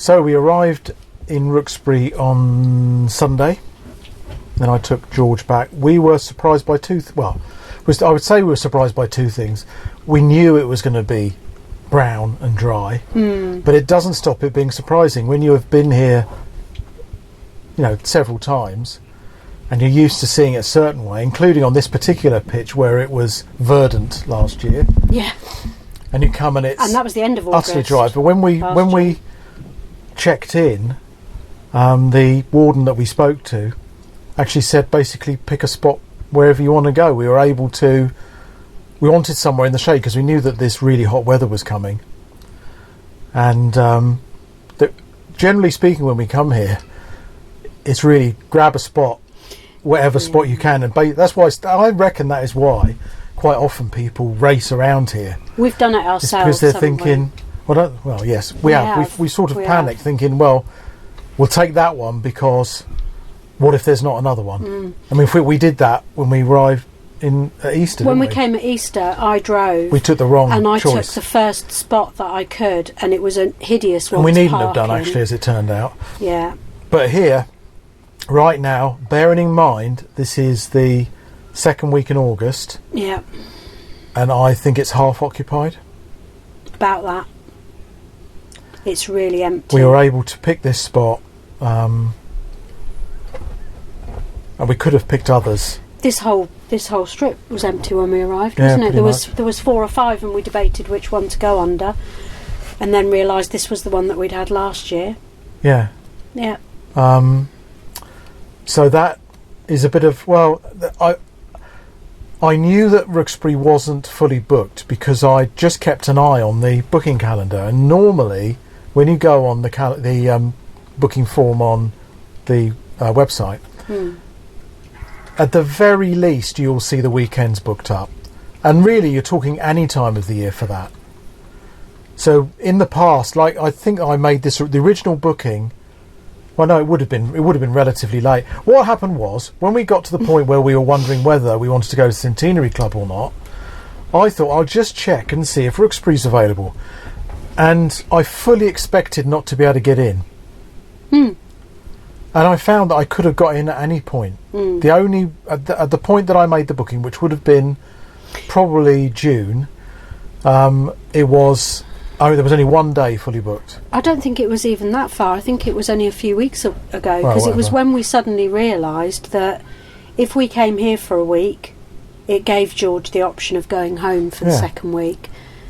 So we arrived in Rookesbury on Sunday. Then I took George back. We were surprised by I would say we were surprised by two things. We knew it was going to be brown and dry, but it doesn't stop it being surprising when you have been here, several times, and you're used to seeing it a certain way, including on this particular pitch where it was verdant last year. Yeah. And you come and that was the end of August. Utterly dry. But when we checked in, the warden that we spoke to actually said basically pick a spot wherever you want to go. We wanted somewhere in the shade because we knew that this really hot weather was coming. And generally speaking, when we come here, it's really grab a spot, whatever spot you can, and that's why I reckon that is why quite often people race around here. We've done it ourselves. It's because they're thinking, yes, we have. We sort of panicked, thinking, well, we'll take that one because what if there's not another one? I mean, we did that when we arrived at Easter. When we came at Easter, I drove. We took the wrong and I choice. took the first spot that I could, and it was a hideous one. And we needn't have done, actually, as it turned out. Yeah. But here, right now, bearing in mind this is the second week in August. Yeah. And I think it's half occupied. About that. It's really empty. We were able to pick this spot, and we could have picked others. This whole strip was empty when we arrived, wasn't it? There was 4 or 5, and we debated which one to go under, and then realised this was the one that we'd had last year. Yeah. Yeah. So that is a bit of I knew that Rookesbury wasn't fully booked because I just kept an eye on the booking calendar, and normally when you go on the booking form on the website. At the very least, you'll see the weekends booked up. And really, you're talking any time of the year for that. So in the past, I think I made the original booking. Well, no, it would have been relatively late. What happened was, when we got to the point where we were wondering whether we wanted to go to Centenary Club or not, I thought I'll just check and see if Rookesbury's available. And I fully expected not to be able to get in. And I found that I could have got in at any point. The only at the point that I made the booking, which would have been probably June, there was only one day fully booked. I don't think it was even that far. I think it was only a few weeks ago, because it was when we suddenly realised that if we came here for a week, it gave George the option of going home for the second week.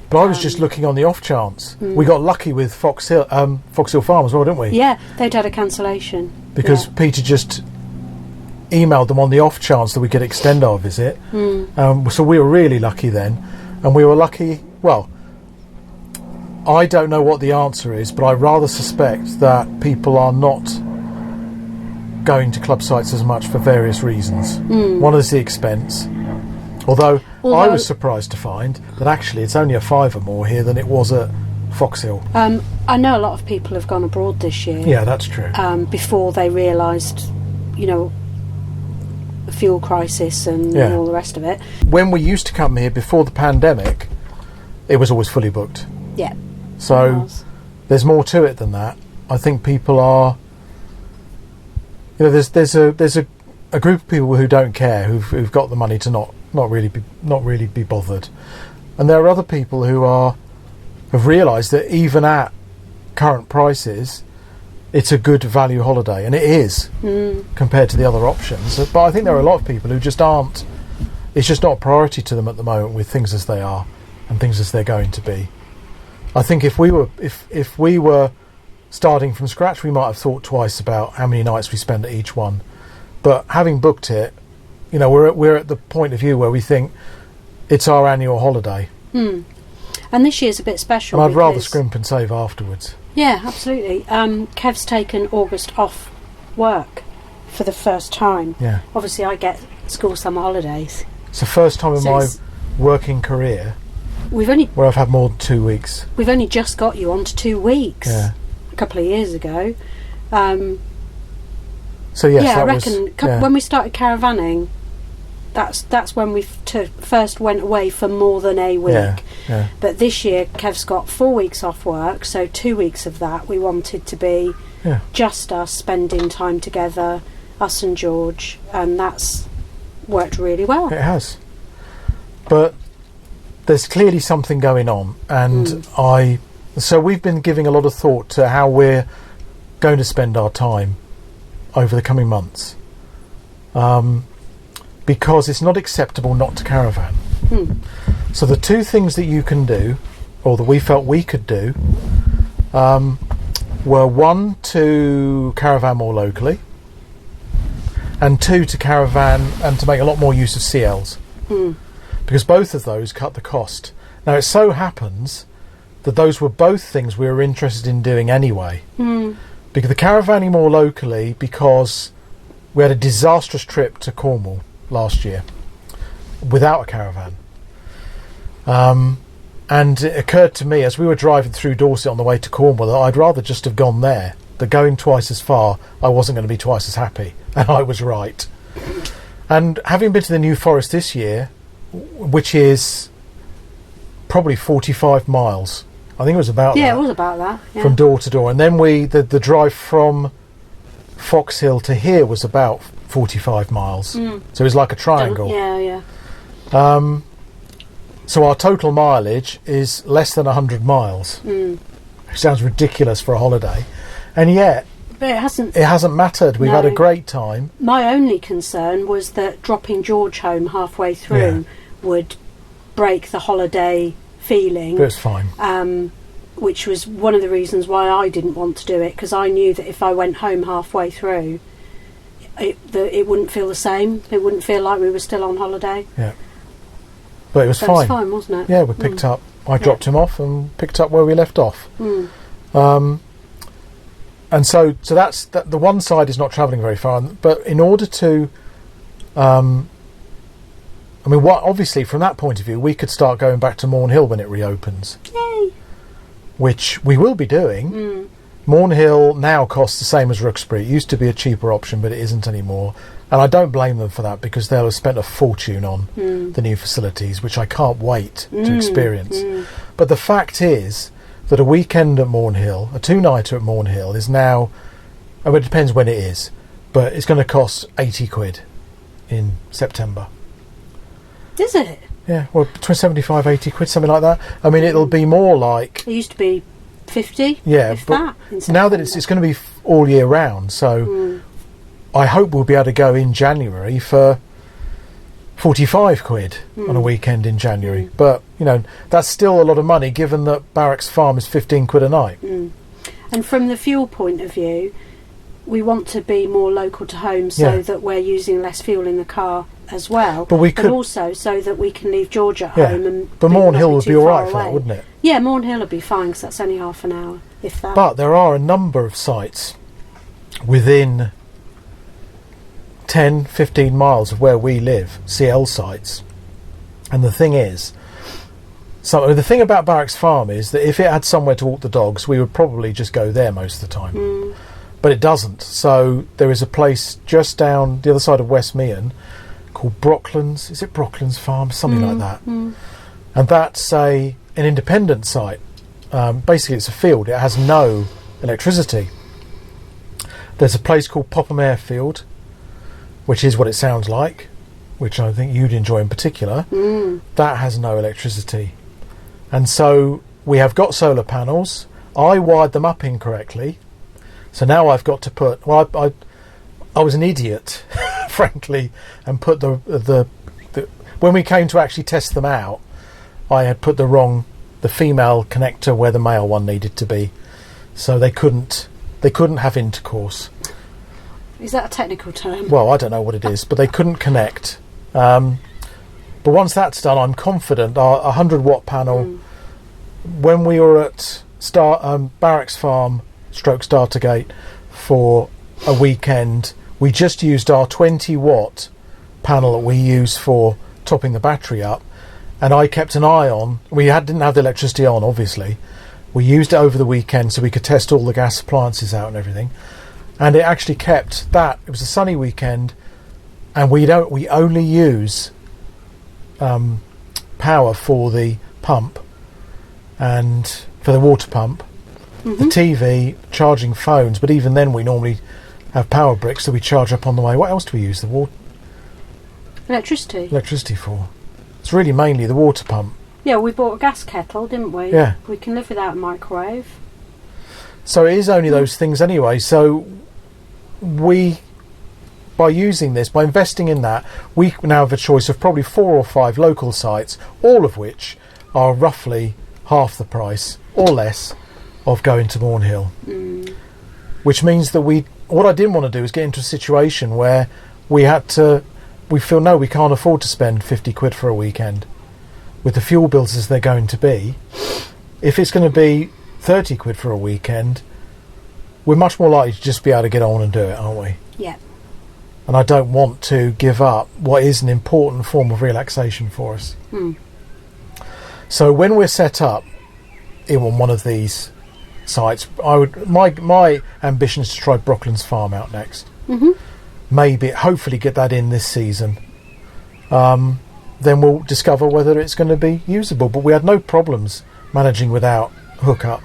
But I was just looking on the off chance. We got lucky with Fox Hill Farm as well, didn't we? Yeah, they'd had a cancellation. Because Peter just emailed them on the off chance that we could extend our visit. So we were really lucky then. And we were lucky, I don't know what the answer is, but I rather suspect that people are not going to club sites as much for various reasons. One is the expense. Although I was surprised to find that actually it's only a £5 more here than it was at Foxhill. I know a lot of people have gone abroad this year. Yeah, that's true. Before they realised, the fuel crisis and all the rest of it. When we used to come here before the pandemic, it was always fully booked. Yeah. So there's more to it than that. I think people are. There's a group of people who don't care, who've got the money to not really be bothered, and there are other people who have realised that even at current prices, it's a good value holiday, and it is compared to the other options. But I think there are a lot of people who just aren't. It's just not a priority to them at the moment with things as they are and things as they're going to be. I think if we were starting from scratch, we might have thought twice about how many nights we spend at each one. But having booked it, we're at the point of view where we think it's our annual holiday. And this year's a bit special. And I'd rather scrimp and save afterwards. Yeah, absolutely. Kev's taken August off work for the first time. Yeah. Obviously, I get school summer holidays. It's the first time in my working career where I've had more than 2 weeks. We've only just got you on to 2 weeks. Yeah. A couple of years ago. So yes, I reckon when we started caravanning, that's when we first went away for more than a week. But this year Kev's got 4 weeks off work, so 2 weeks of that we wanted to be just us spending time together, us and George, and that's worked really well. It has. But there's clearly something going on, and so we've been giving a lot of thought to how we're going to spend our time over the coming months, because it's not acceptable not to caravan. So the two things that you can do, or that we felt we could do, were one, to caravan more locally, and two, to caravan and to make a lot more use of CLs, because both of those cut the cost. Now it so happens that those were both things we were interested in doing anyway. Because the caravanning more locally, because we had a disastrous trip to Cornwall last year without a caravan, and it occurred to me as we were driving through Dorset on the way to Cornwall that I'd rather just have gone there. That going twice as far, I wasn't going to be twice as happy, and I was right. And having been to the New Forest this year, which is probably 45 miles, I think it was about that. Yeah, it was about that. Yeah. From door to door. And then the drive from Foxhill to here was about 45 miles. So it was like a triangle. Yeah. So our total mileage is less than 100 miles. Which sounds ridiculous for a holiday. And yet, but it hasn't mattered. We've had a great time. My only concern was that dropping George home halfway through would break the holiday feeling. But it's fine. Which was one of the reasons why I didn't want to do it, because I knew that if I went home halfway through, it wouldn't feel the same. It wouldn't feel like we were still on holiday. Yeah. But it was fine. It was fine, wasn't it? Yeah, we picked up. I dropped him off and picked up where we left off. And so that's the one side is not travelling very far. But in order to, obviously from that point of view, we could start going back to Morn Hill when it reopens. Yay! Which we will be doing. Morn Hill now costs the same as Rookesbury. It used to be a cheaper option, but it isn't anymore. And I don't blame them for that, because they'll have spent a fortune on the new facilities, which I can't wait to experience. But the fact is that a weekend at Morn Hill, a two-nighter at Morn Hill, is now, it depends when it is, but it's going to cost 80 quid in September. Is it? Yeah, well, between 75, 80 quid, something like that. I mean, it'll be more like... It used to be 50, yeah, but now that it's going to be all year round, so I hope we'll be able to go in January for 45 quid on a weekend in January. But, that's still a lot of money, given that Barracks Farm is 15 quid a night. And from the fuel point of view, we want to be more local to home, so that we're using less fuel in the car as well, but also so that we can leave George at home. And but Morn Hill would be all right for that, wouldn't it? Yeah, Morn Hill would be fine, because that's only half an hour, if that. But there are a number of sites within 10, 15 miles of where we live, CL sites. And the thing is, the thing about Barracks Farm is that if it had somewhere to walk the dogs, we would probably just go there most of the time. But it doesn't. So there is a place just down the other side of West Meon called Brocklands. Is it Brocklands Farm? Something like that. And that's an independent site. Basically, it's a field. It has no electricity. There's a place called Popham Airfield, which is what it sounds like, which I think you'd enjoy in particular. That has no electricity. And so we have got solar panels. I wired them up incorrectly. So now I've got to put... Well, I was an idiot, frankly, and put the when we came to actually test them out, I had put the female connector where the male one needed to be, so they couldn't have intercourse. Is that a technical term? Well, I don't know what it is, but they couldn't connect. But once that's done, I'm confident our 100 watt panel. When we were at Barracks Farm / Startergate for a weekend, we just used our 20 watt panel that we use for topping the battery up, and I kept an eye on. Didn't have the electricity on, obviously. We used it over the weekend so we could test all the gas appliances out and everything, and it actually kept that. It was a sunny weekend, and we only use power for the pump and for the water pump, the TV, charging phones, but even then we normally have power bricks that we charge up on the way. What else do we use the electricity for? It's really mainly the water pump. Yeah, we bought a gas kettle, didn't we? Yeah. We can live without a microwave. So it is only those things anyway. So by using this, by investing in that, we now have a choice of probably 4 or 5 local sites, all of which are roughly half the price or less of going to Mournhill. Which means that what I didn't want to do is get into a situation where we feel, no, we can't afford to spend 50 quid for a weekend. With the fuel bills as they're going to be, if it's going to be 30 quid for a weekend, we're much more likely to just be able to get on and do it, aren't we? Yeah. And I don't want to give up what is an important form of relaxation for us. So when we're set up on one of these sites, my ambition is to try Brocklands Farm out next. Hopefully get that in this season. Then we'll discover whether it's going to be usable. But we had no problems managing without hookup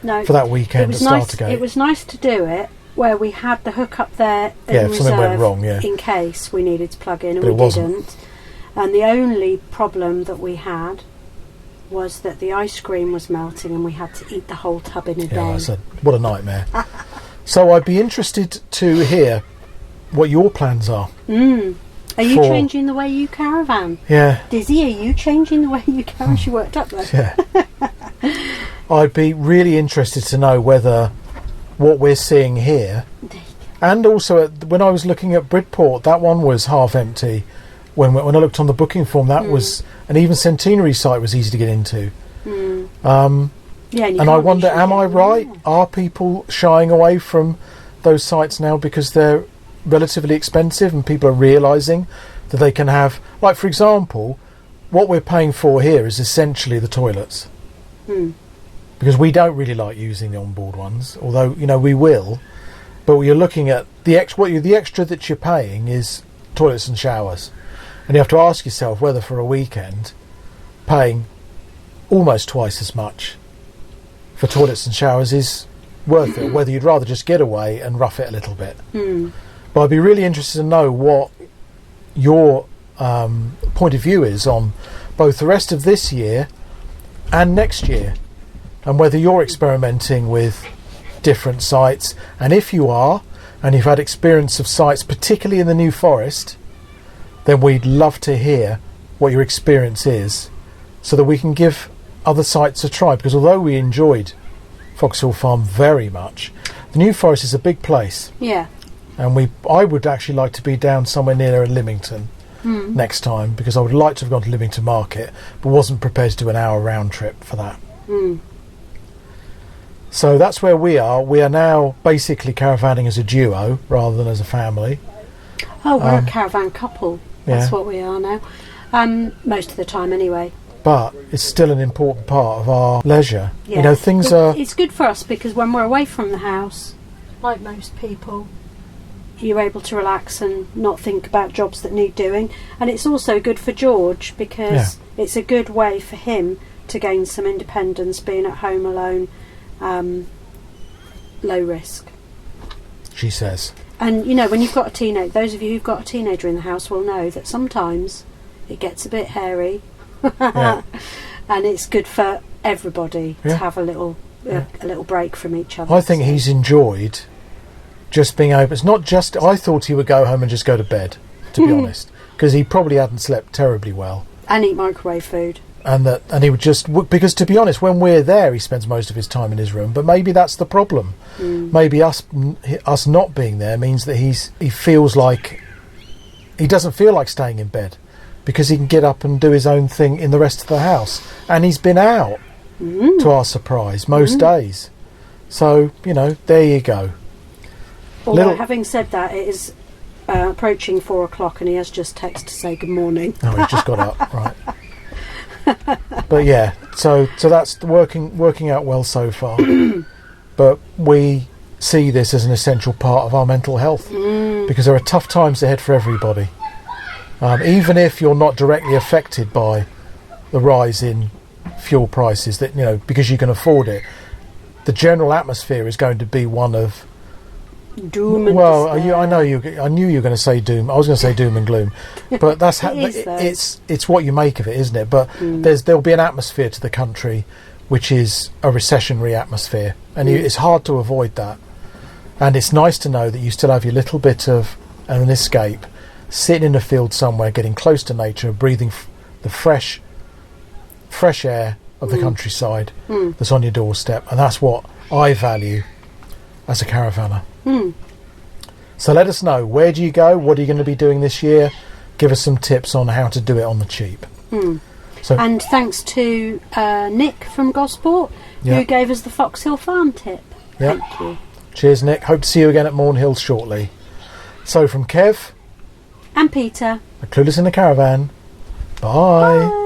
for that weekend at Startergate. It was nice to do it where we had the hookup there in reserve, something went wrong, in case we needed to plug in, and we didn't. And the only problem that we had was that the ice cream was melting and we had to eat the whole tub in a day. What a nightmare. So I'd be interested to hear what your plans are. Are you changing the way you caravan? Yeah. Dizzy, are you changing the way you caravan? She worked up there. Yeah. I'd be really interested to know whether what we're seeing here, and also when I was looking at Bridport, that one was half empty. When I looked on the booking form, that was, and even Centenary site was easy to get into. And I wonder, am I right? Are people shying away from those sites now because they're relatively expensive and people are realising that they can have, like for example, what we're paying for here is essentially the toilets. Because we don't really like using the onboard ones, although we will. But you're looking at the extra that you're paying is toilets and showers, and you have to ask yourself whether for a weekend paying almost twice as much for toilets and showers is worth it, whether you'd rather just get away and rough it a little bit. But I'd be really interested to know what your point of view is on both the rest of this year and next year, and whether you're experimenting with different sites, and if you are and you've had experience of sites particularly in the New Forest, then we'd love to hear what your experience is so that we can give other sites a try, because although we enjoyed Foxhill Farm very much, the New Forest is a big place. Yeah. And I would actually like to be down somewhere near Lymington next time, because I would like to have gone to Lymington Market, but wasn't prepared to do an hour round trip for that. So that's where we are. We are now basically caravanning as a duo rather than as a family. Oh, we're a caravan couple. That's what we are now. Most of the time anyway. But it's still an important part of our leisure. Yeah. It's it's good for us because when we're away from the house, like most people, you're able to relax and not think about jobs that need doing. And it's also good for George because it's a good way for him to gain some independence, being at home alone, low risk, she says. And when you've got a teenager, those of you who've got a teenager in the house will know that sometimes it gets a bit hairy. And it's good for everybody to have a little break from each other. I think he's enjoyed just being able. It's not just. I thought he would go home and just go to bed, to be honest, because he probably hadn't slept terribly well and eat microwave food. And he would just, because to be honest, when we're there, he spends most of his time in his room. But maybe that's the problem. Maybe us not being there means that he feels like he doesn't feel like staying in bed, because he can get up and do his own thing in the rest of the house. And he's been out, to our surprise, most days. So, there you go. Although, having said that, it is approaching 4 o'clock and he has just texted to say good morning. Oh, he's just got up, right. But yeah, so that's working out well so far. But we see this as an essential part of our mental health, because there are tough times ahead for everybody. even if you're not directly affected by the rise in fuel prices, that because you can afford it, the general atmosphere is going to be one of doom and despair. I knew you were going to say doom. I was going to say doom and gloom, but that's it's what you make of it, isn't it? But there'll be an atmosphere to the country which is a recessionary atmosphere, and it's hard to avoid that. And it's nice to know that you still have your little bit of an escape, sitting in a field somewhere, getting close to nature, breathing the fresh air of the countryside that's on your doorstep, and that's what I value as a caravanner. So let us know, where do you go, what are you going to be doing this year? Give us some tips on how to do it on the cheap. And thanks to Nick from Gosport, who gave us the Foxhill Farm tip. Thank you. Cheers, Nick. Hope to see you again at Mournhill shortly. So from Kev and Peter, Clueless in the Caravan, bye.